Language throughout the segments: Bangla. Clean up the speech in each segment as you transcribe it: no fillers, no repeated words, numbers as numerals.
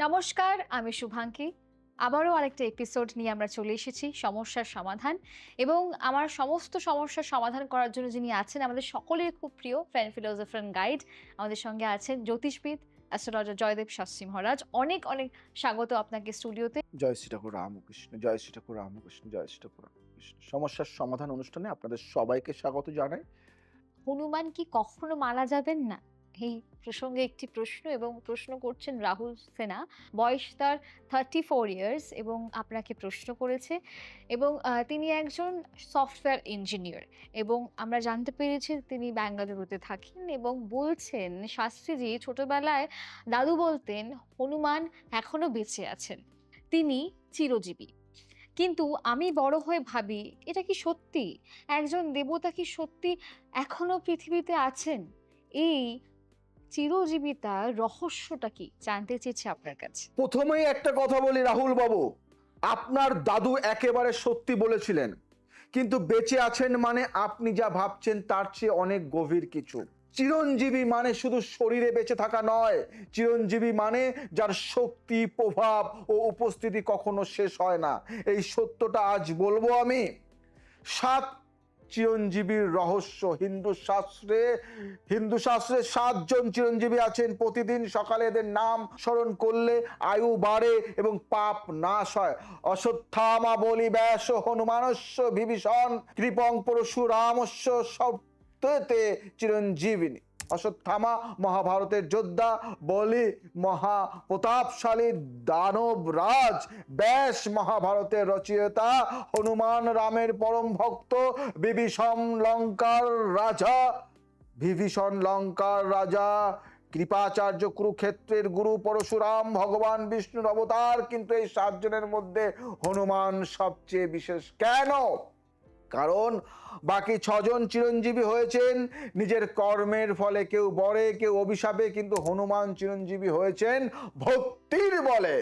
নমস্কার, আমি শুভাঙ্কি। আবারও আরেকটা এপিসোড নিয়ে আমরা চলে এসেছি সমস্যার সমাধান এবং আমার সমস্ত সমস্যার সমাধান করার জন্য যিনি আছেন আমাদের সকলের খুব প্রিয় ফ্রেন্ড ফিলোসফার এন্ড গাইড আমাদের সঙ্গে আছেন জ্যোতিষবিদ অ্যাস্ট্রোলজার জয়দেব শাস্ত্রী মহারাজ। অনেক অনেক স্বাগত আপনাকে স্টুডিওতে। জয় শ্রী ঠাকুর রামকৃষ্ণ, জয় শ্রী ঠাকুর রামকৃষ্ণ, জয় শ্রী ঠাকুর রামকৃষ্ণ। সমস্যার সমাধান অনুষ্ঠানে আপনাদের সবাইকে স্বাগত জানাই। হনুমান কি কখনো মারা যাবেন না? এই প্রসঙ্গে একটি প্রশ্ন এবং প্রশ্ন করছেন রাহুল সেনা। বয়স তার 34 ইয়ার্স এবং আপনাকে প্রশ্ন করেছে এবং তিনি একজন সফটওয়্যার ইঞ্জিনিয়ার এবং আমরা জানতে পেরেছি তিনি বেঙ্গালুরুতে থাকেন এবং বলছেন শাস্ত্রীজি ছোটবেলায় দাদু বলতেন হনুমান এখনো বেঁচে আছেন। তিনি চিরজীবী। কিন্তু আমি বড় হয়ে ভাবি এটা কি সত্যি? একজন দেবতা কি সত্যি এখনো পৃথিবীতে আছেন? এই চিরজীবিতার রহস্যটা কি? জানতে চেয়েছি আপনার কাছে। প্রথমেই একটা কথা বলি রাহুল বাবু, আপনার দাদু একেবারে সত্যি বলেছিলেন, কিন্তু বেঁচে আছেন মানে আপনি যা ভাবছেন তার চেয়ে অনেক গভীর কিছু। চিরঞ্জীবী মানে শুধু শরীরে বেঁচে থাকা নয়, চিরঞ্জীবী মানে যার শক্তি, প্রভাব ও উপস্থিতি কখনো শেষ হয় না। এই সত্যটা আজ বলবো আমি। সাত চিরঞ্জীবীর রহস্য। হিন্দু শাস্ত্রে 7জন চিরঞ্জীবী আছেন। প্রতিদিন সকালে এদের নাম স্মরণ করলে আয়ু বাড়ে এবং পাপ নাশ হয়। অশ্বত্থামা বলি ব্যাস হনুমানস্য বিভীষণ কৃপং পরশুরামস্য সপ্ততে চিরঞ্জীবিনী। অশ্বত্থামা মহাভারতের যোদ্ধা, বলি মহা প্রতাপশালী দানব রাজ, ব্যাস মহাভারতের রচয়িতা, হনুমান রামের পরম ভক্ত, বিভীষণ লঙ্কার রাজা, কৃপাচার্য কুরুক্ষেত্রের গুরু, পরশুরাম ভগবান বিষ্ণুর অবতার। কিন্তু এই 7জনের মধ্যে হনুমান সবচেয়ে বিশেষ। কেন? কারণ বাকি 6জন চিরঞ্জীবী হয়েছেন নিজের কর্মের ফলে, কেউ বরে কেউ অভিশাপে, কিন্তু হনুমান চিরঞ্জীবী হয়েছেন ভক্তির বলে।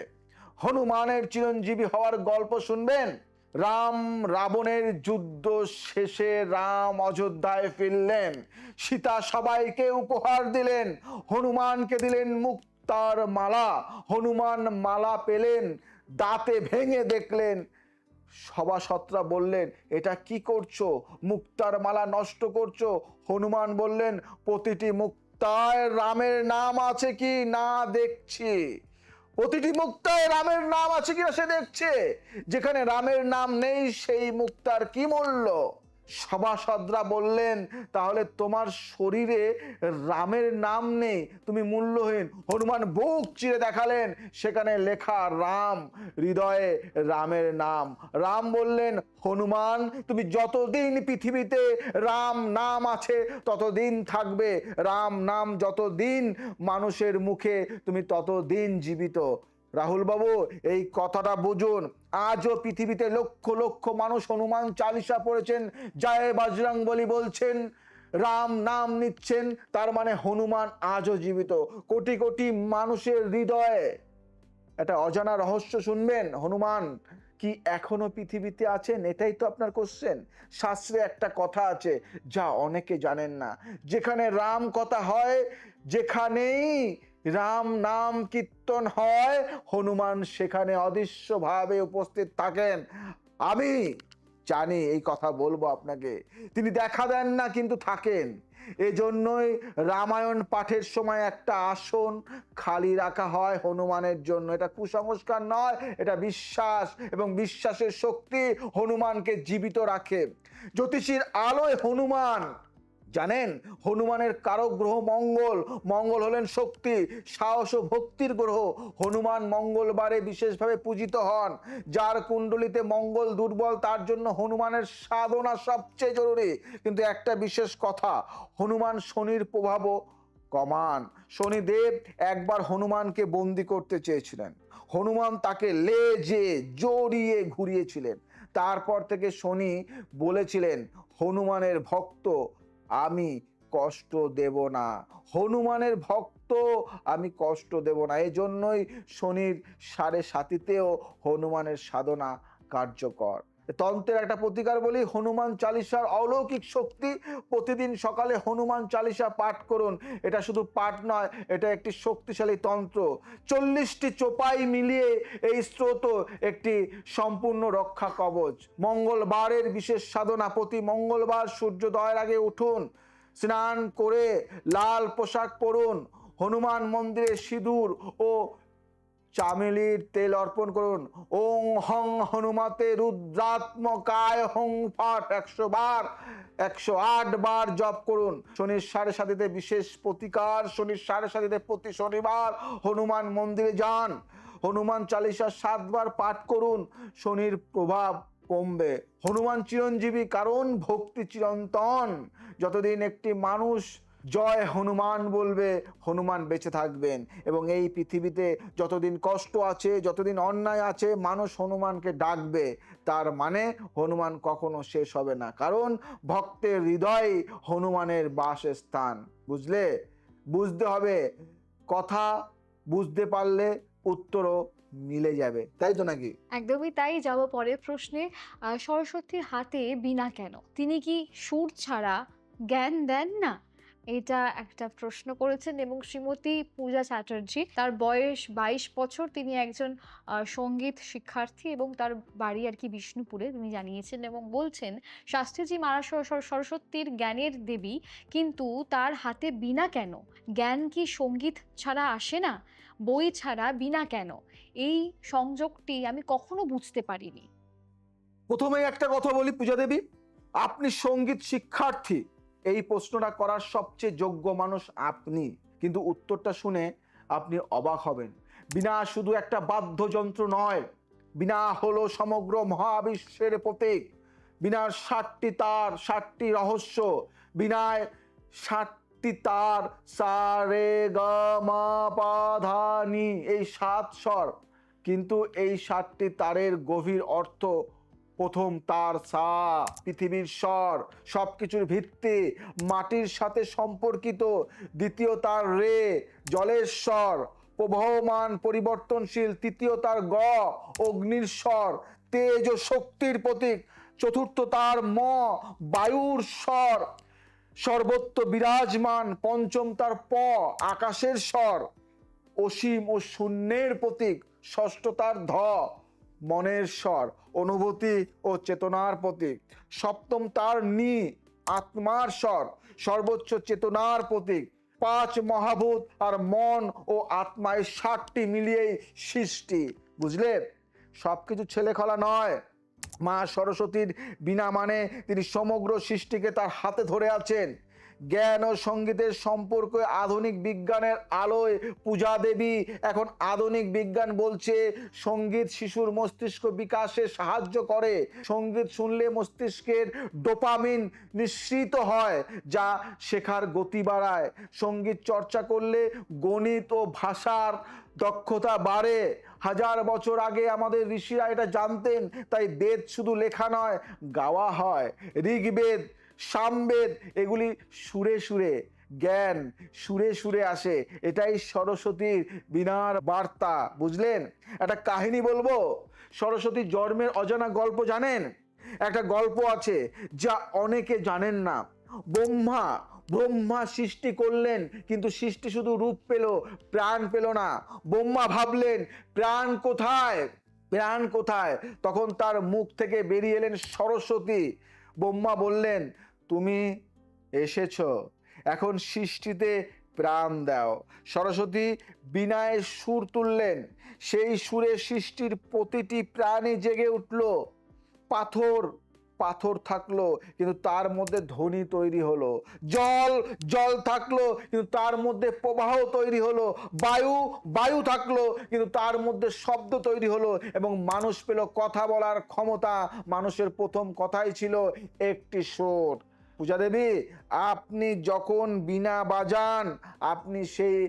হনুমানের চিরঞ্জীবী হওয়ার গল্প শুনবেন। রাম রাবণের যুদ্ধ শেষে রাম অযোধ্যায় ফিরলেন, সীতা সবাইকে উপহার দিলেন, হনুমানকে দিলেন মুক্তার মালা। হনুমান মালা পেলেন, দাঁতে ভেঙে দেখলেন। সভাসদরা বললেন, এটা কি করছো? মুক্তার মালা নষ্ট করছো। হনুমান বললেন, প্রতিটি মুক্তায় রামের নাম আছে কি না দেখছি। প্রতিটি মুক্তায় রামের নাম আছে কিনা সে দেখছে। যেখানে রামের নাম নেই সেই মুক্তার কি মূল্য? সভাসদরা বললেন, তাহলে তোমার শরীরে রামের নাম নেই, তুমি মূল্যহীন। হনুমান বুক চিরে দেখালেন, সেখানে লেখা রাম, হৃদয়ে রামের নাম। রাম বললেন, হনুমান তুমি যতদিন পৃথিবীতে রাম নাম আছে ততদিন থাকবে। রাম নাম যতদিন মানুষের মুখে তুমি ততদিন জীবিত। রাহুল বাবু, এই কথাটা বুঝুন। আজও পৃথিবীতে লক্ষ লক্ষ মানুষ হনুমান চালিসা পড়েছেন, জয় বজরংবলী বলছেন, রাম নাম নিচ্ছেন। তার মানে হনুমান আজও জীবিত কোটি কোটি মানুষের হৃদয়ে। একটা অজানা রহস্য শুনবেন, হনুমান কি এখনো পৃথিবীতে আছেন? এটাই তো আপনার কোশ্চেন। শাস্ত্রে একটা কথা আছে যা অনেকে জানেন না। যেখানে রাম কথা হয়, যেখানেই রাম নাম কীর্তন হয়, হনুমান সেখানে অদৃশ্যভাবে উপস্থিত থাকেন। আমি জানি, এই কথা বলবো আপনাকে, তিনি দেখা দেন না কিন্তু থাকেন। এজন্যই রামায়ণ পাঠের সময় একটা আসন খালি রাখা হয় হনুমানের জন্য। এটা কুসংস্কার নয়, এটা বিশ্বাস, এবং বিশ্বাসের শক্তি হনুমানকে জীবিত রাখে। জ্যোতিষীর আলোয় হনুমান, জানেন হনুমানের কারক গ্রহ মঙ্গল। মঙ্গল হলেন শক্তি, সাহস ও ভক্তির গ্রহ। হনুমান মঙ্গলবারে বিশেষভাবে পূজিত হন। যার কুণ্ডলিতে মঙ্গল দুর্বল তার জন্য হনুমানের সাধনা সবচেয়ে জরুরি। কিন্তু একটা বিশেষ কথা, হনুমান শনির প্রভাবও কমান। শনিদেব একবার হনুমানকে বন্দি করতে চেয়েছিলেন। হনুমান তাকে লেজে জড়িয়ে ঘুরিয়েছিলেন। তারপর থেকে শনি বলেছিলেন, হনুমানের ভক্ত আমি কষ্ট দেব না, হনুমানের ভক্ত আমি কষ্ট দেব না। এই জন্যই শনির 7.5-তেও হনুমানের সাধনা কার্যকর। তন্ত্রের একটা প্রতিকার বলি, হনুমান চালিসার অলৌকিক শক্তি। প্রতিদিন সকালে হনুমান চালিসা পাঠ করুন। এটা শুধু পাঠ নয়, এটা একটি শক্তিশালী তন্ত্র। 40টি চোপাই মিলিয়ে এই স্রোত একটি সম্পূর্ণ রক্ষা কবচ। মঙ্গলবারের বিশেষ সাধনা, প্রতি মঙ্গলবার সূর্যোদয়ের আগে উঠুন, স্নান করে লাল পোশাক পরুন, হনুমান মন্দিরে সিঁদুর ও চামেলির তেল অর্পণ করুন। ওং হং হনুমাতে রুদ্রাত্মকায় হং ফট 100 বার, 108 বার জপ করুন। শনির সাড়ে সাতিতে বিশেষ প্রতিকার, শনির সাড়ে সাতিতে প্রতি শনিবার হনুমান মন্দিরে যান, হনুমান চালিসা 7 বার পাঠ করুন, শনির প্রভাব কমবে। হনুমান চিরঞ্জীবী, কারণ ভক্তি চিরন্তন। যতদিন একটি মানুষ জয় হনুমান বলবে, হনুমান বেঁচে থাকবেন। এবং এই পৃথিবীতে যতদিন কষ্ট আছে, যতদিন অন্যায় আছে, মানুষ হনুমানকে ডাকবে। তার মানে হনুমান কখনো শেষ হবে না, কারণ ভক্তের হৃদয়ে হনুমানের বাসস্থান। বুঝলে? বুঝতে হবে, কথা বুঝতে পারলে উত্তরও মিলে যাবে, তাই তো নাকি? একদমই তাই। যাব পরের প্রশ্নে। সরস্বতীর হাতে বীণা কেন? তিনি কি সুর ছাড়া জ্ঞান দেন না? এটা একটা প্রশ্ন করেছেন। এবং শ্রীমতী পূজা চ্যাটার্জি, তার বয়স 22 বছর, তিনি একজন সঙ্গীত শিক্ষার্থী এবং তার বাড়ি আর কি বিষ্ণুপুরে, তিনি জানিয়েছেন এবং বলছেন, শাস্ত্রীজি মা সরস্বতীর জ্ঞানের দেবী, কিন্তু তার হাতে বীণা কেন? জ্ঞান কি সঙ্গীত ছাড়া আসে না? বই ছাড়া বীণা কেন? এই সংযোগটি আমি কখনো বুঝতে পারিনি। প্রথমেই একটা কথা বলি পূজা দেবী, আপনি সঙ্গীত শিক্ষার্থী, এই প্রশ্নটা করার সবচেয়ে যোগ্য মানুষ আপনি। কিন্তু উত্তরটা শুনে আপনি অবাক হবেন। বীণা শুধু একটা বাদ্যযন্ত্র নয়, বীণা হলো সমগ্র মহাবিশ্বের প্রতীক। বীণার 7টি তার, 7টি রহস্য। বীণায় 7টি তার, সা রে গা মা পা ধা নি, এই 7 স্বর। কিন্তু এই 7টি তারের গভীর অর্থ, প্রথম তার সা, পৃথিবীর স্বর, সবকিছুর ভিত্তি, মাটির সাথে সম্পর্কিত। দ্বিতীয় তার রে, জলের স্বর, প্রবহমান পরিবর্তনশীল। তৃতীয় তার গ, অগ্নির স্বর, তেজ ও শক্তির প্রতীক। চতুর্থ তার ম, বায়ুর স্বর, সর্বত্র বিরাজমান। পঞ্চম তার প, আকাশের স্বর, অসীম ও শূন্যের প্রতীক। ষষ্ঠ তার ধ, মনের স্বর, অনুভূতি ও চেতনার প্রতীক। সপ্তম তার নি, আত্মার স্বর, সর্বোচ্চ চেতনার প্রতীক। 5 মহাভূত আর মন ও আত্মায় 7টি মিলিয়েই সৃষ্টি। বুঝলে? সবকিছু ছেলেখেলা নয়। মা সরস্বতীর বীণা মানে তিনি সমগ্র সৃষ্টিকে তার হাতে ধরে আছেন। জ্ঞান ও সঙ্গীতের সম্পর্ক আধুনিক বিজ্ঞানের আলোয় পূজা দেবী, এখন আধুনিক বিজ্ঞান বলছে সঙ্গীত শিশুর মস্তিষ্ক বিকাশে সাহায্য করে। সঙ্গীত শুনলে মস্তিষ্কের ডোপামিন নিঃসৃত হয়, যা শেখার গতি বাড়ায়। সঙ্গীত চর্চা করলে গণিত ও ভাষার দক্ষতা বাড়ে। 1000 বছর আগে আমাদের ঋষিরা এটা জানতেন, তাই বেদ শুধু লেখা নয়, গাওয়া হয়। ঋগ্বেদ, সামবেদ, এগুলি সুরে সুরে, জ্ঞান সুরে সুরে আসে। এটাই সরস্বতীর বীণার বার্তা। বুঝলেন? একটা কাহিনী বলবো। সরস্বতীর জন্মের অজানা গল্প জানেন? একটা গল্প আছে যা অনেকে জানেন না। ব্রহ্মা সৃষ্টি করলেন, কিন্তু সৃষ্টি শুধু রূপ পেল, প্রাণ পেল না। ব্রহ্মা ভাবলেন, প্রাণ কোথায়, প্রাণ কোথায়? তখন তার মুখ থেকে বেরিয়ে এলেন সরস্বতী। ব্রহ্মা বললেন, তুমি এসেছো, এখন সৃষ্টিতে প্রাণ দাও। সরস্বতী বীণায় সুর তুললেন, সেই সুরে সৃষ্টির প্রতিটি প্রাণী জেগে উঠল। পাথর পাথর থাকলো, কিন্তু তার মধ্যে ধ্বনি তৈরি হলো। জল থাকলো, কিন্তু তার মধ্যে প্রবাহ তৈরি হলো। বায়ু থাকলো, কিন্তু তার মধ্যে শব্দ তৈরি হলো। এবং মানুষ পেল কথা বলার ক্ষমতা। মানুষের প্রথম কথাই ছিল একটি সুর। পূজা দেবী, আপনি যখন বীণা বাজান, আপনি সেই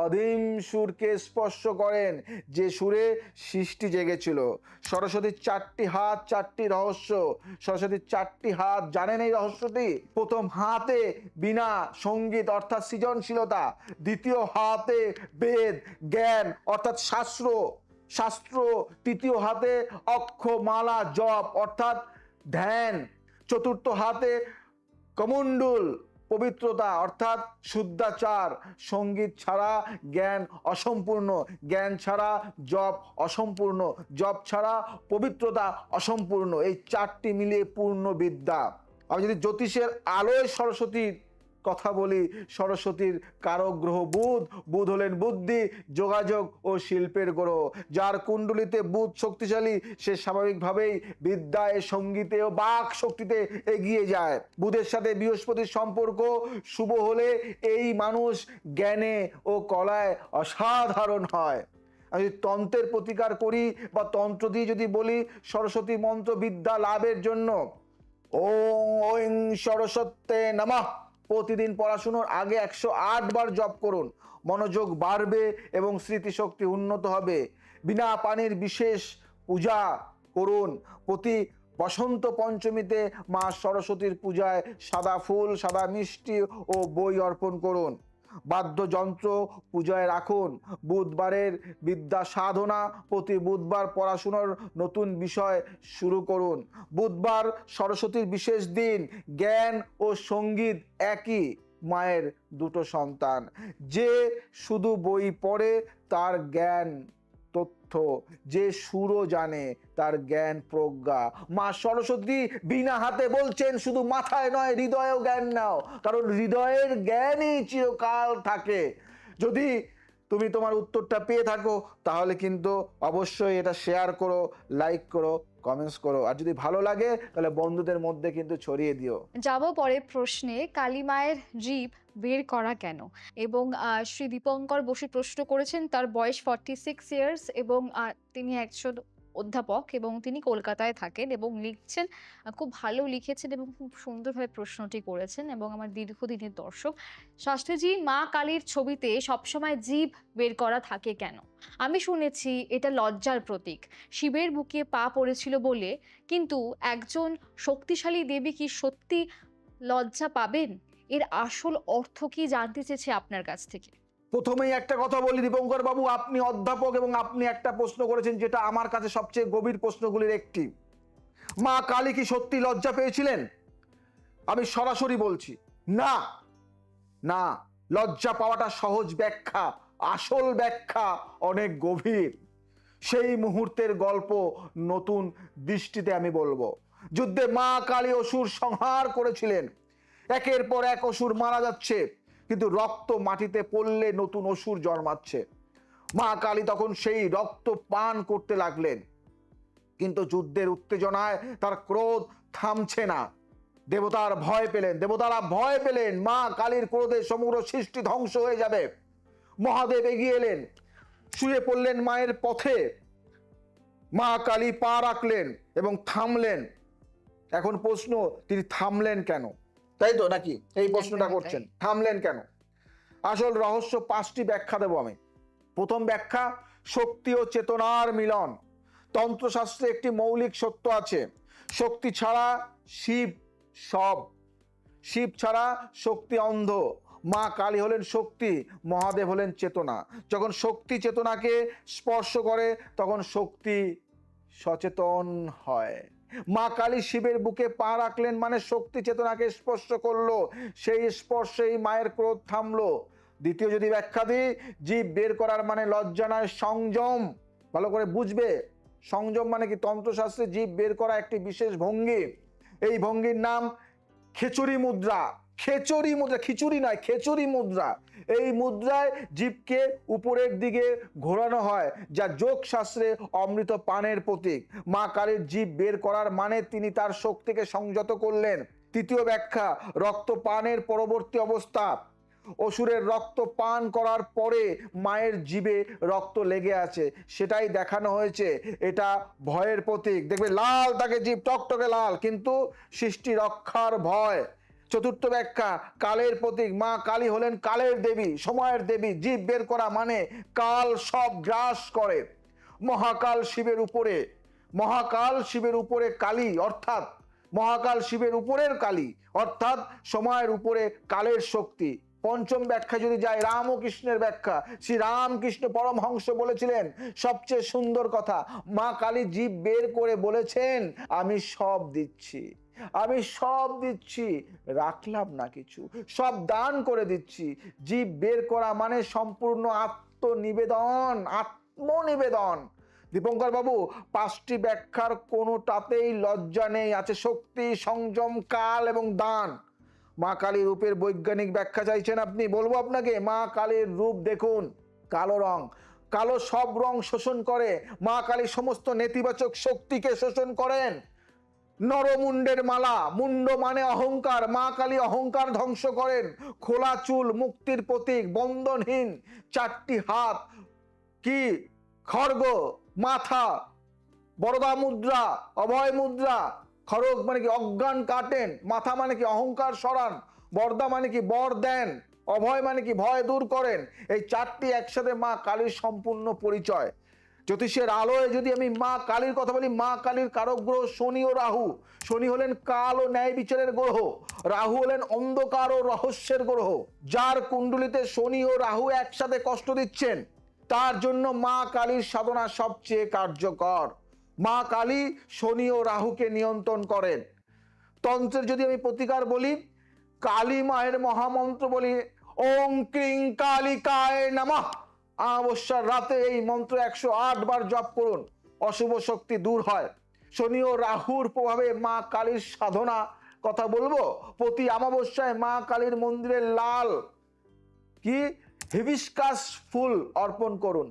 অধীম সুরকে স্পর্শ করেন, যে সুরে সৃষ্টি জেগেছিল। সরস্বতীর 4টি হাত, 4টি রহস্য। সরস্বতীর 4টি হাত, জানেন এই রহস্যটি? প্রথম হাতে বীণা, সঙ্গীত অর্থাৎ সৃজনশীলতা। দ্বিতীয় হাতে বেদ, জ্ঞান অর্থাৎ শাস্ত্র। শাস্ত্র, তৃতীয় হাতে অক্ষমালা জপ অর্থাৎ ধ্যান, চতুর্থ হাতে কমণ্ডল পবিত্রতা অর্থাৎ শুদ্ধাচার, সঙ্গীত ছাড়া জ্ঞান অসম্পূর্ণ, জ্ঞান ছাড়া জপ অসম্পূর্ণ, জপ ছাড়া পবিত্রতা অসম্পূর্ণ, এই চারটি মিলিয়ে পূর্ণ বিদ্যা। আমি যদি জ্যোতিষের আলোয় সরস্বতীর কথা বলি, সরস্বতীর কারক গ্রহ বুধ, বুধ হলেন বুদ্ধি, যোগাযোগ ও শিল্পের গ্রহ। যার কুণ্ডলিতে বুধ শক্তিশালী সে স্বাভাবিকভাবেই বিদ্যায়, সঙ্গীতে ও বাক শক্তিতে এগিয়ে যায়। বুধের সাথে বৃহস্পতির সম্পর্ক শুভ হলে এই মানুষ জ্ঞানে ও কলায় অসাধারণ হয়। আমি যদি তন্ত্রের প্রতিকার করি বা তন্ত্র দিয়ে যদি বলি সরস্বতী মন্ত্র বিদ্যা লাভের জন্য, ওং ঐং সরস্বত্যে নমঃ প্রতিদিন পড়াশুনোর আগে 108 বার জপ করুন, মনোযোগ বাড়বে এবং স্মৃতিশক্তি উন্নত হবে। বিনা পানির বিশেষ পূজা করুন। প্রতি বসন্ত পঞ্চমীতে মা সরস্বতীর পূজায় সাদা ফুল, সাদা মিষ্টি ও বই অর্পণ করুন। বাদ্যযন্ত্র পূজায় রাখুন। বুধবারের বিদ্যা সাধনা, প্রতি বুধবার পড়াশোনার নতুন বিষয় শুরু করুন। বুধবার সরস্বতীর বিশেষ দিন। জ্ঞান ও সঙ্গীত একই মায়ের দুটো সন্তান। যে শুধু বই পড়ে তার জ্ঞান তথ্য, যে সুরও জানে তার জ্ঞান প্রজ্ঞা। মা সরস্বতী বিনা হাতে বলছেন শুধু মাথায় নয় হৃদয়েও জ্ঞান নাও, কারণ হৃদয়ের জ্ঞানই চিরকাল থাকে। যদি তুমি তোমার উত্তরটা পেয়ে থাকো তাহলে কিন্তু অবশ্যই এটা শেয়ার করো, লাইক করো, কমেন্টস করো, আর যদি ভালো লাগে তাহলে বন্ধুদের মধ্যে কিন্তু ছড়িয়ে দিও। যাব পরের প্রশ্নে, কালী মায়ের জিভ বের করা কেন? এবং শ্রী দীপঙ্কর বসু প্রশ্ন করেছেন, তার বয়স 46 ইয়ার্স এবং তিনি একজন অধ্যাপক এবং তিনি কলকাতায় থাকেন এবং লিখছেন, খুব ভালো লিখেছেন এবং খুব সুন্দরভাবে প্রশ্নটি করেছেন এবং আমার দীর্ঘদিনের দর্শক। শাস্ত্রীজি, মা কালীর ছবিতে সবসময় জিভ বের করা থাকে কেন? আমি শুনেছি এটা লজ্জার প্রতীক, শিবের বুকে পা পড়েছিল বলে, কিন্তু একজন শক্তিশালী দেবী কি সত্যি লজ্জা পাবেন? এর আসল অর্থ কি জানতে চেয়েছে আপনার কাছ থেকে। প্রথমেই একটা কথা বলি দীপঙ্কর বাবু, আপনি অধ্যাপক এবং আপনি একটা প্রশ্ন করেছেন যেটা আমার কাছে সবচেয়ে গভীর প্রশ্নগুলির একটি। মা কালী কি সত্যি লজ্জা পেয়েছিলেন? আমি সরাসরি বলছি না, না। লজ্জা পাওয়াটা সহজ ব্যাখ্যা, আসল ব্যাখ্যা অনেক গভীর। সেই মুহূর্তের গল্প নতুন দৃষ্টিতে আমি বলবো। যুদ্ধে মা কালী অসুর সংহার করেছিলেন। একের পর এক অসুর মারা যাচ্ছে, কিন্তু রক্ত মাটিতে পড়লে নতুন অসুর জন্মাচ্ছে। মা কালী তখন সেই রক্ত পান করতে লাগলেন, কিন্তু যুদ্ধের উত্তেজনায় তার ক্রোধ থামছে না। দেবতারা ভয় পেলেন মা কালীর ক্রোধে সমগ্র সৃষ্টি ধ্বংস হয়ে যাবে। মহাদেব এগিয়ে এলেন, শুয়ে পড়লেন মায়ের পথে। মা কালী পা রাখলেন এবং থামলেন। এখন প্রশ্ন, তিনি থামলেন কেন? তাই তো নাকি এই প্রশ্নটা করছেন, থামলেন কেন? আসল রহস্য 5টি ব্যাখ্যা দেব আমি। প্রথম ব্যাখ্যা, শক্তি ও চেতনার মিলন। তন্ত্রশাস্ত্রে একটি মৌলিক সত্য আছে, শক্তি ছাড়া শিব সব, শিব ছাড়া শক্তি অন্ধ। মা কালী হলেন শক্তি, মহাদেব হলেন চেতনা। যখন শক্তি চেতনাকে স্পর্শ করে তখন শক্তি সচেতন হয়। মা কালী শিবের বুকে পা রাখলেন মানে শক্তি চেতনাকে স্পর্শ করলো, সেই স্পর্শেই মায়ের ক্রোধ থামলো। দ্বিতীয় যদি ব্যাখ্যা দিই, জীব বের করার মানে লজ্জা নয়, সংযম। ভালো করে বুঝবে, সংযম মানে কি? তন্ত্রশাস্ত্রে জীব বের করা একটি বিশেষ ভঙ্গি। এই ভঙ্গির নাম খেচুরি মুদ্রা। খেচুরি মুদ্রা, খিচুড়ি নয়, খেচুরি মুদ্রা। এই মুদ্রায় জীবকে উপরের দিকে ঘোরানো হয়, যা যোগ শাস্ত্রে অমৃত পানের প্রতীক। মা কালীর জীব বের করার মানে তিনি তার শক্তিকে সংযত করলেন। তৃতীয় ব্যাখ্যা, রক্ত পানের পরবর্তী অবস্থা। অসুরের রক্ত পান করার পরে মায়ের জিভে রক্ত লেগে আছে, সেটাই দেখানো হয়েছে। এটা ভয়ের প্রতীক। দেখবে লাল তাকে জিভ, টকটকে লাল, কিন্তু সৃষ্টি রক্ষার ভয়। চতুর্থ ব্যাখ্যা, কালের প্রতীক। মা কালী হলেন কালের দেবী, সময়ের দেবী। জীব বের করা মানে কাল সব গ্রাস করে। মহাকাল শিবের উপরে, মহাকাল শিবের উপরে কালী, অর্থাৎ মহাকাল শিবের উপরের কালী, অর্থাৎ সময়ের উপরে কালের শক্তি। পঞ্চম ব্যাখ্যা যদি যাই, রাম ও কৃষ্ণের ব্যাখ্যা, শ্রী রামকৃষ্ণ পরমহংস বলেছিলেন সবচেয়ে সুন্দর কথা, মা কালী জিভ বের করে বলেছেন আমি সব দিচ্ছি, আমি সব দিচ্ছি, রাখলাম না কিছু, সব দান করে দিচ্ছি। জীব বের করা মানে সম্পূর্ণ আত্মনিবেদন, আত্মনিবেদন। দীপঙ্কর বাবু, 5টি ব্যাখ্যার কোনোটাতেই লজ্জা নেই, আছে শক্তি, সংযম, কাল এবং দান। মা কালীর রূপের বৈজ্ঞানিক ব্যাখ্যা চাইছেন আপনি, বলবো আপনাকে। মা কালীর রূপ দেখুন, কালো রং, কালো সব রং শোষণ করে, মা কালী সমস্ত নেতিবাচক শক্তিকে শোষণ করেন। নরমুণ্ডের মালা, মুন্ড মানে অহংকার, মা কালী অহংকার ধ্বংস করেন। খোলা চুল মুক্তির প্রতীক, বন্ধনহীন 4টি হাত, কি খড়গ, মাথা, বরদা মুদ্রা, অভয় মুদ্রা। খড়গ মানে কি অজ্ঞান কাটেন, মাথা মানে কি অহংকার সরান, বরদা মানে কি বর দেন, অভয় মানে কি ভয় দূর করেন। এই 4টি একসাথে মা কালীর সম্পূর্ণ পরিচয়। জ্যোতিষের আলোয় যদি আমি মা কালীর কথা বলি, মা কালীর কারক গ্রহ শনি ও রাহু। শনি হলেন কাল ও ন্যায় বিচারের গ্রহ, রাহু হলেন অন্ধকার ও রহস্যের গ্রহ। যার কুণ্ডলিতে শনি ও রাহু একসাথে কষ্ট দিচ্ছেন, তার জন্য মা কালীর সাধনা সবচেয়ে কার্যকর। মা কালী শনি ও রাহুকে নিয়ন্ত্রণ করেন। তন্ত্রের যদি আমি প্রতিকার বলি, কালী মায়ের মহামন্ত্র বলি, ওং ক্রিং কালিকায় নমঃ। অমাবস্যার রাতে এই মন্ত্র 108 বার জপ করুন, অশুভ শক্তি দূর হয়। শনি ও রাহুর প্রভাবে মা কালীর সাধনা কথা বলবো, প্রতি অমাবস্যায় মা কালীর মন্দিরে লাল কি হিবিস্কাস ফুল অর্পণ করুন,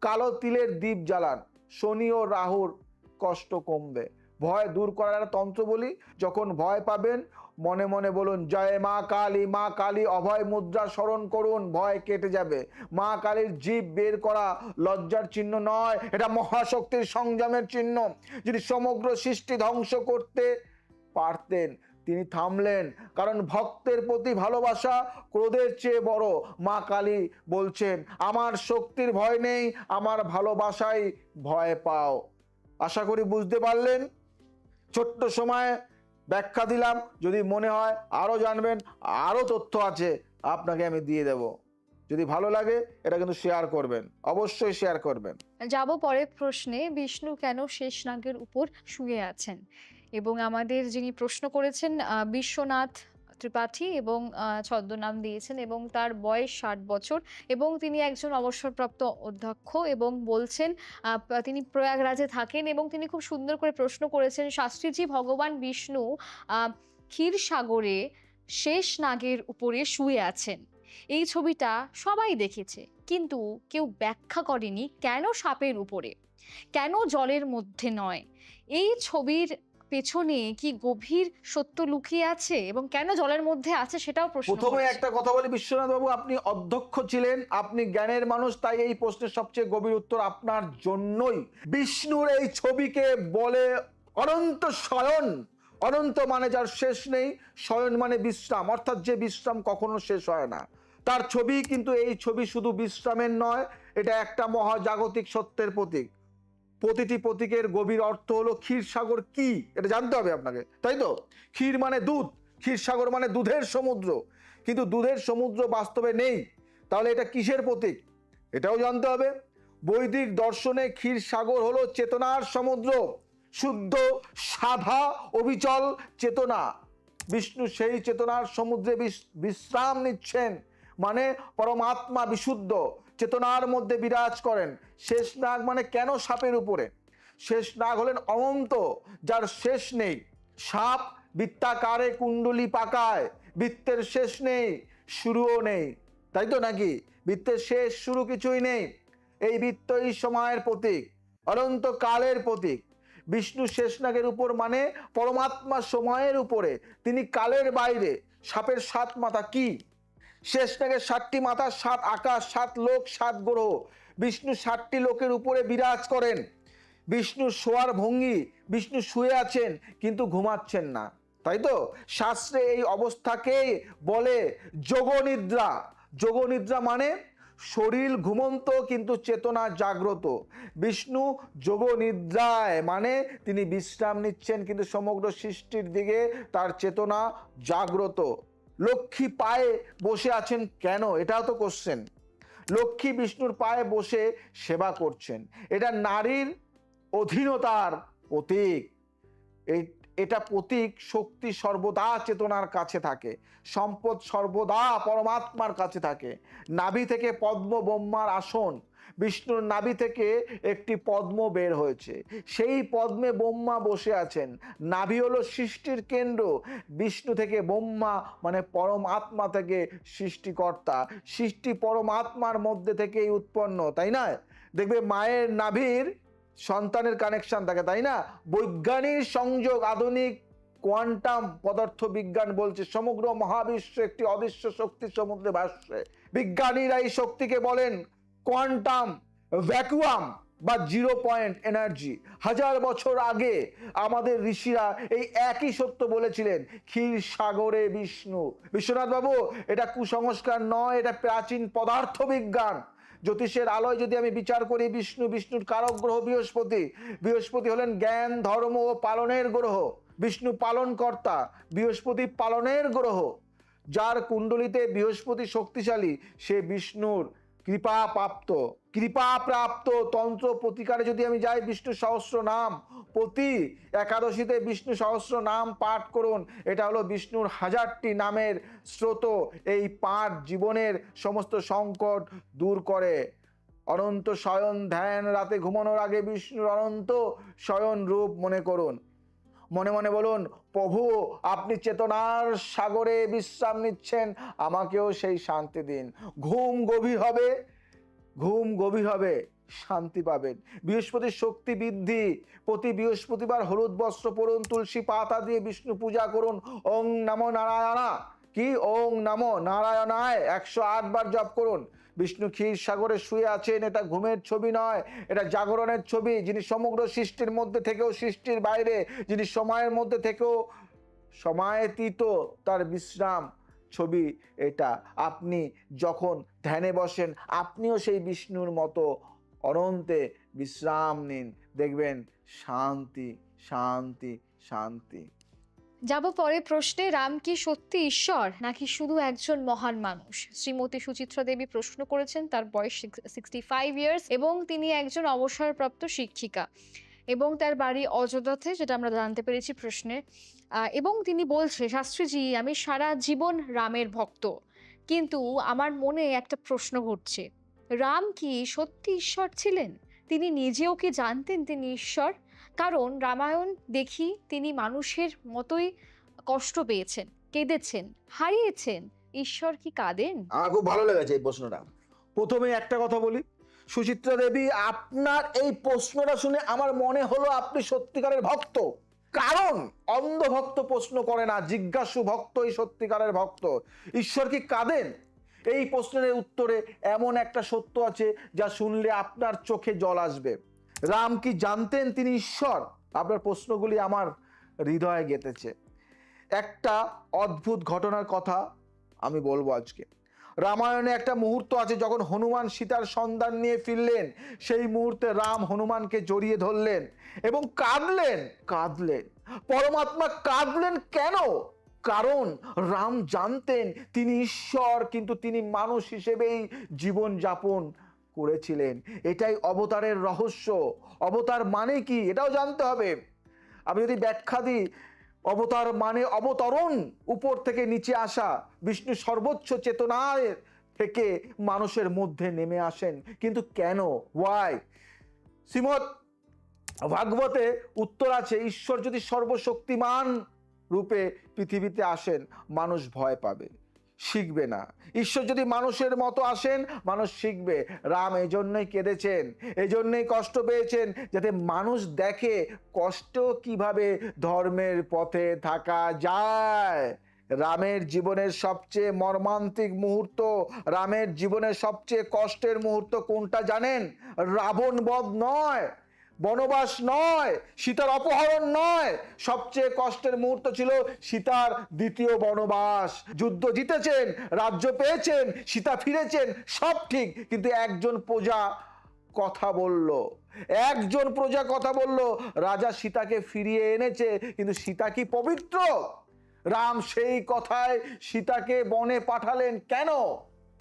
কালো তিলের দীপ জ্বালান, শনি ও রাহুর কষ্ট কমবে। ভয় দূর করার একটা তন্ত্র বলি, যখন ভয় পাবেন মনে মনে বলুন জয় মা কালী, মা কালী অভয় মুদ্রা স্মরণ করুন, ভয় কেটে যাবে। মা কালীর জিভ বের করা লজ্জার চিহ্ন নয়, এটা মহাশক্তির সংযমের চিহ্ন। যদি সমগ্র সৃষ্টি ধ্বংস করতে পারতেন, তিনি থামলেন, কারণ ভক্তের প্রতি ভালোবাসা ক্রোধের চেয়ে বড়। মা কালী বলছেন আমার শক্তির ভয় নেই, আমার ভালোবাসায় ভয় পাও। আশা করি বুঝতে পারলেন। ছোট্ট সময় ব্যাখ্যা দিলাম, যদি মনে হয় আরো জানবেন, আরো তথ্য আছে আপনাকে আমি দিয়ে দেব। যদি ভালো লাগে এটা কিন্তু শেয়ার করবেন, অবশ্যই শেয়ার করবেন। যাব পরের প্রশ্নে, বিষ্ণু কেন শেষনাগের উপর শুয়ে আছেন? এবং আমাদের যিনি প্রশ্ন করেছেন বিশ্বনাথ ত্রিপাঠী, এবং ছদ্মনাম দিয়েছেন, এবং তার বয়স 60 বছর, এবং তিনি একজন অবসরপ্রাপ্ত অধ্যক্ষ, এবং বলছেন তিনি প্রয়াগরাজে থাকেন, এবং তিনি খুব সুন্দর করে প্রশ্ন করেছেন, শাস্ত্রীজি ভগবান বিষ্ণু ক্ষীরসাগরে শেষ নাগের উপরে শুয়ে আছেন, এই ছবিটা সবাই দেখেছে, কিন্তু কেউ ব্যাখ্যা করেনি কেন সাপের উপরে, কেন জলের মধ্যে নয়। এই ছবির পেছনে কি গভীর সত্য লুকিয়ে আছে, এবং কেন জলের মধ্যে আছে সেটাও প্রশ্ন প্রথমে করেছে। একটা কথা বলি, বিশ্বনাথ বাবু আপনি অধ্যক্ষ ছিলেন, আপনি জ্ঞানের মানুষ, তাই এই প্রশ্নের সবচেয়ে গভীর উত্তর আপনার জন্যই। বিষ্ণুর এই ছবিকে বলে অনন্ত শয়ন। অনন্ত মানে যার শেষ নেই, শয়ন মানে বিশ্রাম, অর্থাৎ যে বিশ্রাম কখনো শেষ হয় না, তার ছবি। কিন্তু এই ছবি শুধু বিশ্রামের নয়, এটা একটা মহাজাগতিক সত্যের প্রতীক। প্রতিটি প্রতীকের গভীর অর্থ হলো ক্ষীরসাগর কি, এটা জানতে হবে আপনাকে, তাই তো? ক্ষীর মানে দুধ, ক্ষীরসাগর মানে দুধের সমুদ্র, কিন্তু দুধের সমুদ্র বাস্তবে নেই, তাহলে এটা কিসের প্রতীক এটাও জানতে হবে। বৈদিক দর্শনে ক্ষীরসাগর হলো চেতনার সমুদ্র, শুদ্ধ সাধা অবিচল চেতনা। বিষ্ণু সেই চেতনার সমুদ্রে বিশ্রাম নিচ্ছেন, মানে পরমাত্মা বিশুদ্ধ চেতনার মধ্যে বিরাজ করেন। শেষ নাগ মানে কেন সাপের উপরে? শেষ নাগ হলেন অনন্ত, যার শেষ নেই। সাপ বৃত্তাকারে কুণ্ডলী পাকায়, বৃত্তের শেষ নেই, শুরুও নেই, তাই তো নাকি? বৃত্তের শেষ শুরু কিছুই নেই। এই বৃত্তই সময়ের প্রতীক, অনন্ত কালের প্রতীক। বিষ্ণু শেষনাগের উপর মানে পরমাত্মা সময়ের উপরে, তিনি কালের বাইরে। সাপের 7 মাথা কি? শেষনাগের 7টি মাথা, 7 আকাশ, 7 লোক, 7 গ্রহ। বিষ্ণু 7টি লোকের উপরে বিরাজ করেন। বিষ্ণু শোয়ার ভঙ্গি, বিষ্ণু শুয়ে আছেন কিন্তু ঘুমাচ্ছেন না, তাই তো? শাস্ত্রে এই অবস্থাকে বলে যোগনিদ্রা। যোগনিদ্রা মানে শরীর ঘুমন্ত কিন্তু চেতনা জাগ্রত। বিষ্ণু যোগনিদ্রায় মানে তিনি বিশ্রাম নিচ্ছেন, কিন্তু সমগ্র সৃষ্টির দিকে তার চেতনা জাগ্রত। লক্ষ্মী পায়ে বসে আছেন কেন, এটাও তো কোশ্চেন। লক্ষ্মী বিষ্ণুর পায়ে বসে সেবা করছেন, এটা নারীর অধীনতার প্রতীক। এটা প্রতীক শক্তি সর্বদা চেতনার কাছে থাকে, সম্পদ সর্বদা পরমাত্মার কাছে থাকে। নাভি থেকে পদ্ম ব্রহ্মার আসন, বিষ্ণুর নাভি থেকে একটি পদ্ম বের হয়েছে, সেই পদ্মে ব্রহ্মা বসে আছেন। নাভি হলো সৃষ্টির কেন্দ্র, বিষ্ণু থেকে ব্রহ্মা মানে পরমাত্মা থেকে সৃষ্টিকর্তা, সৃষ্টি পরমাত্মার মধ্যে থেকেই উৎপন্ন, তাই না? দেখবে মায়ের নাভির সন্তানের কানেকশন থাকে, তাই না? বৈজ্ঞানিক সংযোগ, আধুনিক কোয়ান্টাম পদার্থ বিজ্ঞান বলছে সমগ্র মহাবিশ্ব একটি অদৃশ্য শক্তির সমুদ্রে ভাসছে। বিজ্ঞানীরা এই শক্তিকে বলেন কোয়ান্টাম ভ্যাকুয়াম বা 0 পয়েন্ট এনার্জি। হাজার বছর আগে আমাদের ঋষিরা এই একই সত্য বলেছিলেন। ক্ষীর সাগরে বিষ্ণু। বিশ্বনাথ বাবু, এটা কুসংস্কার নয়, এটা প্রাচীন পদার্থ বিজ্ঞান। জ্যোতিষের আলোয় যদি আমি বিচার করি, বিষ্ণুর কারক গ্রহ বৃহস্পতি। বৃহস্পতি হলেন জ্ঞান, ধর্ম ও পালনের গ্রহ। বিষ্ণু পালন কর্তা, বৃহস্পতি পালনের গ্রহ। যার কুণ্ডলিতে বৃহস্পতি শক্তিশালী সে বিষ্ণুর কৃপাপ্রাপ্ত। তন্ত্র প্রতিকারে যদি আমি যাই, বিষ্ণু সহস্র নাম, প্রতি একাদশীতে বিষ্ণু সহস্র নাম পাঠ করুন। এটা হলো বিষ্ণুর 1000টি নামের স্রোত। এই পাঠ জীবনের সমস্ত সংকট দূর করে। অনন্ত শয়ন ধ্যান, রাতে ঘুমানোর আগে বিষ্ণুর অনন্ত শয়ন রূপ মনে করুন। মনে মনে বলুন, প্রভু আপনি চেতনার সাগরে বিশ্রাম নিচ্ছেন, আমাকেও সেই শান্তি দিন। ঘুম গভীর হবে, শান্তি পাবেন। বৃহস্পতির শক্তি বৃদ্ধি। প্রতি বৃহস্পতিবার হলুদ বস্ত্র পরুন, তুলসী পাতা দিয়ে বিষ্ণু পূজা করুন। ওং নমো নারায়ণা, কি ওং নমো নারায়ণায় 108 বার জপ করুন। বিষ্ণু ক্ষীর সাগরে শুয়ে আছেন, এটা ঘুমের ছবি নয়, এটা জাগরণের ছবি। যিনি সমগ্র সৃষ্টির মধ্যে থেকেও সৃষ্টির বাইরে, যিনি সময়ের মধ্যে থেকেও সময়াতীত, তার বিশ্রাম ছবি এটা। আপনি যখন ধ্যানে বসেন, আপনিও সেই বিষ্ণুর মতো অনন্তে বিশ্রাম নিন, দেখবেন শান্তি শান্তি শান্তি। যাব পরের প্রশ্নে। রাম কি সত্যি ঈশ্বর নাকি শুধু একজন মহান মানুষ? শ্রীমতী সুচিত্রা দেবী প্রশ্ন করেছেন। তার বয়স 65 ইয়ার্স এবং তিনি একজন অবসরপ্রাপ্ত শিক্ষিকা এবং তার বাড়ি অযোধ্যাতে, যেটা আমরা জানতে পেরেছি প্রশ্নে। এবং তিনি বলছে, শাস্ত্রীজি আমি সারা জীবন রামের ভক্ত, কিন্তু আমার মনে একটা প্রশ্ন ঘটছে, রাম কি সত্যি ঈশ্বর ছিলেন? তিনি নিজেও কি জানতেন তিনি ঈশ্বর? কারণ রামায়ণ দেখি তিনি মানুষের মতোই কষ্ট পেয়েছেন, কেঁদেছেন, হারিয়েছেন। ঈশ্বর কি কাঁদেন? আমার খুব ভালো লেগেছে এই প্রশ্নটা। প্রথমে একটা কথা বলি, সুচিত্রা দেবী, আপনার এই প্রশ্নটা শুনে আমার মনে হলো আপনি সত্যিকারের ভক্ত। কারণ অন্ধভক্ত প্রশ্ন করে না, জিজ্ঞাসু ভক্তই সত্যিকারের ভক্ত। ঈশ্বর কি কাঁদেন? এই প্রশ্নের উত্তরে এমন একটা সত্য আছে যা শুনলে আপনার চোখে জল আসবে। রাম কি জানতেন তিনি ঈশ্বর? আপনার প্রশ্নগুলি আমার হৃদয়ে গেঁথেছে। একটা অদ্ভুত ঘটনার কথা আমি বলবো আজকে। রামায়ণে একটা মুহূর্ত আছে যখন হনুমান সীতার সন্ধান নিয়ে ফিরলেন। সেই মুহূর্তে রাম হনুমানকে জড়িয়ে ধরলেন এবং কাঁদলেন। পরমাত্মা কাঁদলেন কেন? কারণ রাম জানতেন তিনি ঈশ্বর, কিন্তু তিনি মানুষ হিসেবেই জীবন যাপন করেছিলেন। এটাই অবতারের রহস্য। অবতার মানে কি এটাও জানতে হবে। আমি যদি ব্যাখ্যা দিই, অবতার মানে অবতরণ, উপর থেকে নিচে আসা। বিষ্ণু সর্বোচ্চ চেতনায় থেকে মানুষের মধ্যে নেমে আসেন। কিন্তু কেন, ওয়াই? শ্রীমৎ ভাগবতে উত্তর আছে, ঈশ্বর যদি সর্বশক্তিমান রূপে পৃথিবীতে আসেন, মানুষ ভয় পাবে, শিখবে না। ঈশ্বর যদি মানুষের মতো আসেন, মানুষ শিখবে। রাম এজন্যই কেঁদেছেন, এজন্যই কষ্ট পেয়েছেন, যাতে মানুষ দেখে কষ্ট কিভাবে ধর্মের পথে থাকা যায়। রামের জীবনের সবচেয়ে মর্মান্তিক মুহূর্ত, রামের জীবনের সবচেয়ে কষ্টের মুহূর্ত কোনটা জানেন? রাবণ বধ নয়, বনবাস নয়, সীতার অপহরণ নয়। সবচেয়ে কষ্টের মুহূর্ত ছিল সীতার দ্বিতীয় বনবাস। যুদ্ধ জিতেছেন, রাজ্য পেয়েছেন, সীতা ফিরেছেন, সব ঠিক, কিন্তু একজন প্রজা কথা বলল, রাজা সীতাকে ফিরিয়ে এনেছে, কিন্তু সীতা কি পবিত্র? রাম সেই কথায় সীতাকে বনে পাঠালেন কেন?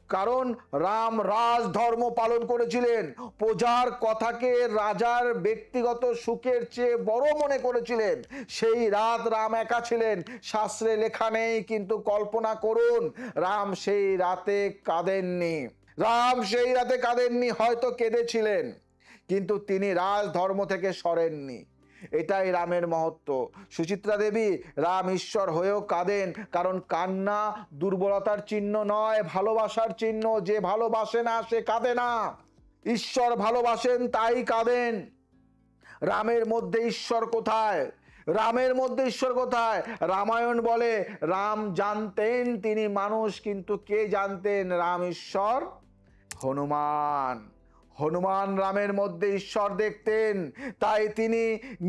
কারণ রাম রাজধর্ম পালন করেছিলেন, প্রজার কথাকে রাজার ব্যক্তিগত সুখের চেয়ে বড় মনে করেছিলেন। সেই রাত রাম একা ছিলেন, শাস্ত্রে লেখা নেই, কিন্তু কল্পনা করুন রাম সেই রাতে কাঁদেননি। রাম সেই রাতে কাঁদেননি, হয়তো কেঁদেছিলেন, কিন্তু তিনি রাজধর্ম থেকে সরেননি। এটাই রামের মহত্ব। সুচিত্রা দেবী, রাম ঈশ্বর হয়েও কাঁদেন, কারণ কান্না দুর্বলতার চিহ্ন নয়, ভালোবাসার চিহ্ন। যে ভালোবাসে না সে কাঁদে না, ঈশ্বর ভালোবাসেন তাই কাঁদেন। রামের মধ্যে ঈশ্বর কোথায়? রামের মধ্যে ঈশ্বর কোথায়? রামায়ণ বলে রাম জানতেন তিনি মানুষ, কিন্তু কে জানতেন রাম ঈশ্বর? হনুমান। হনুমান রামের মধ্যে ঈশ্বর দেখতেন, তাই তিনি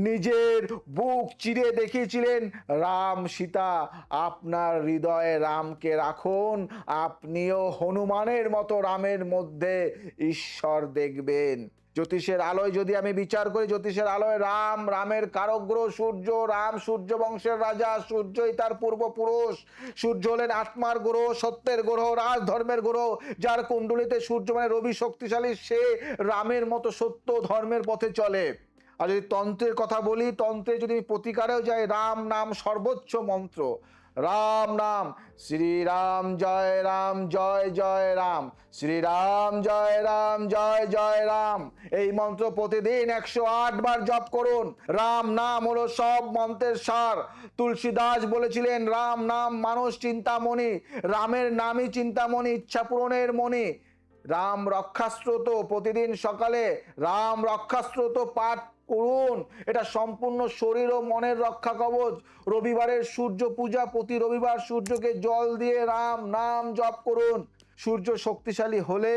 নিজের বুক চিরে দেখিয়েছিলেন, রাম সীতা আপনার হৃদয়ে রামকে রাখুন, আপনিও হনুমানের মতো রামের মধ্যে ঈশ্বর দেখবেন। জ্যোতিষের আলোয় যদি আমি বিচার করি, জ্যোতিষের আলোয় রাম, রামের কারক গ্রহ সূর্য, রাম সূর্য বংশের রাজা, সূর্যই তার পূর্বপুরুষ। সূর্য হলেন আত্মার গ্রহ, সত্যের গ্রহ, রাজধর্মের গ্রহ। যার কুণ্ডলিতে সূর্য মানে রবি শক্তিশালী, সে রামের মতো সত্য ধর্মের পথে চলে। আর যদি তন্ত্রের কথা বলি, তন্ত্রে যদি প্রতিকারেও যায়, রাম নাম সর্বোচ্চ মন্ত্র। রাম নাম, শ্রীরাম জয় রাম, জয় জয় রাম, শ্রীরাম জয় রাম, জয় জয় রাম। এই মন্ত্র প্রতিদিন 108 বার জপ করুন। রাম নাম হলো সব মন্ত্রের সার। তুলসীদাস বলেছিলেন রাম নাম মানুষ চিন্তামণি, রামের নামই চিন্তামণি, ইচ্ছা পূরণের মণি। রাম রক্ষাস্ত্রোত, প্রতিদিন সকালে রাম রক্ষাস্ত্রোত পাঠ করুন। এটা সম্পূর্ণ শরীর ও মনের রক্ষা কবচ। রবিবারের সূর্য পূজা, প্রতি রবিবার সূর্যকে জল দিয়ে রাম নাম জপ করুন। সূর্য শক্তিশালী হলে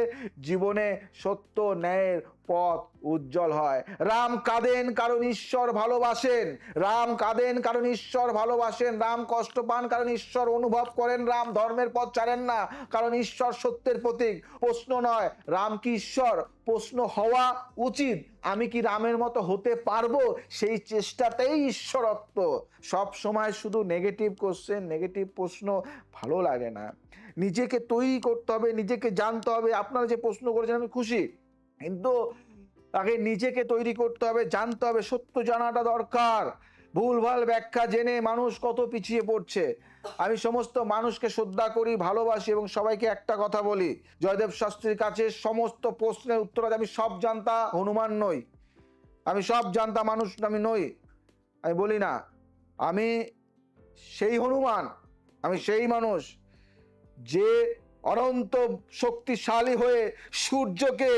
জীবনে সত্য ন্যায়ের পথ উজ্জ্বল হয়। রাম কাঁদেন কারণ ঈশ্বর ভালোবাসেন, রাম কাঁদেন কারণ ঈশ্বর ভালোবাসেন। রাম কষ্ট পান কারণ ঈশ্বর অনুভব করেন। রাম ধর্মের পথ ছাড়েন না কারণ ঈশ্বর সত্যের প্রতীক। প্রশ্ন নয় রাম কি ঈশ্বর, প্রশ্ন হওয়া উচিত আমি কি রামের মতো হতে পারবো, সেই চেষ্টাতেই ঈশ্বরত্ব। সব সময় শুধু নেগেটিভ কোশ্চেন, নেগেটিভ প্রশ্ন ভালো লাগে না। নিজেকে তৈরি করতে হবে, নিজেকে জানতে হবে। আপনারা যে প্রশ্ন করেছেন আমি খুশি, কিন্তু আগে নিজেকে তৈরি করতে হবে, জানতে হবে, সত্য জানাটা দরকার। ভুলভাল ব্যাখ্যা জেনে মানুষ কত পিছিয়ে পড়ছে। আমি সমস্ত মানুষকে শ্রদ্ধা করি, ভালোবাসি এবং সবাইকে একটা কথা বলি, জয়দেব শাস্ত্রীর কাছে সমস্ত প্রশ্নের উত্তর আছে। আমি সব জানতা হনুমান নই, আমি সব জানতা মানুষ আমি নই। আমি বলি না আমি সেই হনুমান, আমি সেই মানুষ যে অনন্ত শক্তিশালী হয়ে সূর্যকে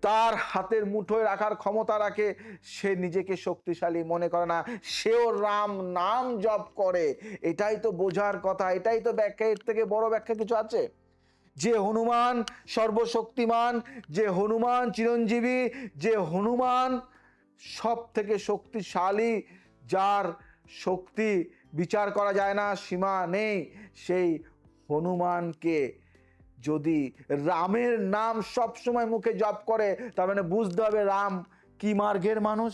তার হাতের মুঠোয় রাখার ক্ষমতা রাখে। সে নিজেকে শক্তিশালী মনে করে না, সেও রাম নাম জপ করে। এটাই তো বোঝার কথা, এটাই তো ব্যাখ্যা। এর থেকে বড় ব্যাখ্যা কিছু আছে? যে হনুমান সর্বশক্তিমান, যে হনুমান চিরঞ্জীবী, যে হনুমান সব থেকে শক্তিশালী, যার শক্তি বিচার করা যায় না, সীমা নেই, সেই হনুমানকে যদি রামের নাম সব সময় মুখে জপ করে, তার মানে বুঝতে হবে রাম কি মার্গের মানুষ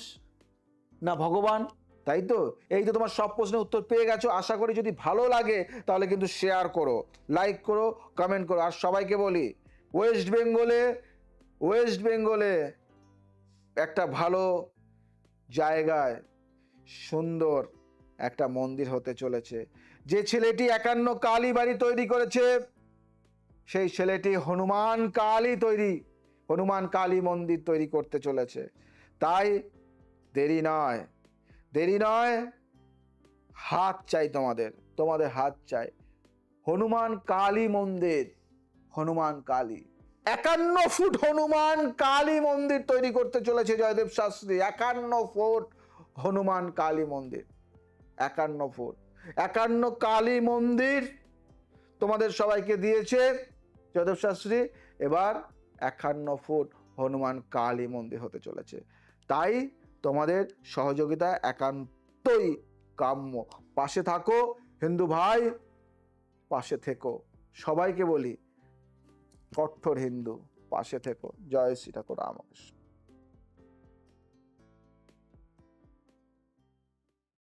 না ভগবান। তাই তো? এই তো তোমার সব প্রশ্নের উত্তর পেয়ে গেছো। আশা করি যদি ভালো লাগে তাহলে কিন্তু শেয়ার করো, লাইক করো, কমেন্ট করো। আর সবাইকে বলি, ওয়েস্ট বেঙ্গলে একটা ভালো জায়গায় সুন্দর একটা মন্দির হতে চলেছে। যে ছেলেটি 51 কালী বাড়ি তৈরি করেছে, সেই ছেলেটি হনুমান কালী মন্দির তৈরি করতে চলেছে। তাই দেরি নয়, হাত চাই তোমাদের হাত চাই। হনুমান কালী মন্দির, হনুমান কালী 51 ফুট হনুমান কালী মন্দির তৈরি করতে চলেছে জয়দেব শাস্ত্রী। 51 ফুট হনুমান কালী মন্দির, 51 ফুট 51 কালী মন্দির তোমাদের সবাইকে দিয়েছে জয়দেব শাস্ত্রী। এবার 51 ফুট হনুমান কালী মন্দির হতে চলেছে। তাই তোমাদের সহযোগিতা একান্তই কাম্য। পাশে থাকো হিন্দু ভাই, পাশে থেকো। সবাইকে বলি কঠোর হিন্দু, পাশে থেকো। জয় শ্রী ঠাকুর রামকৃষ্ণ।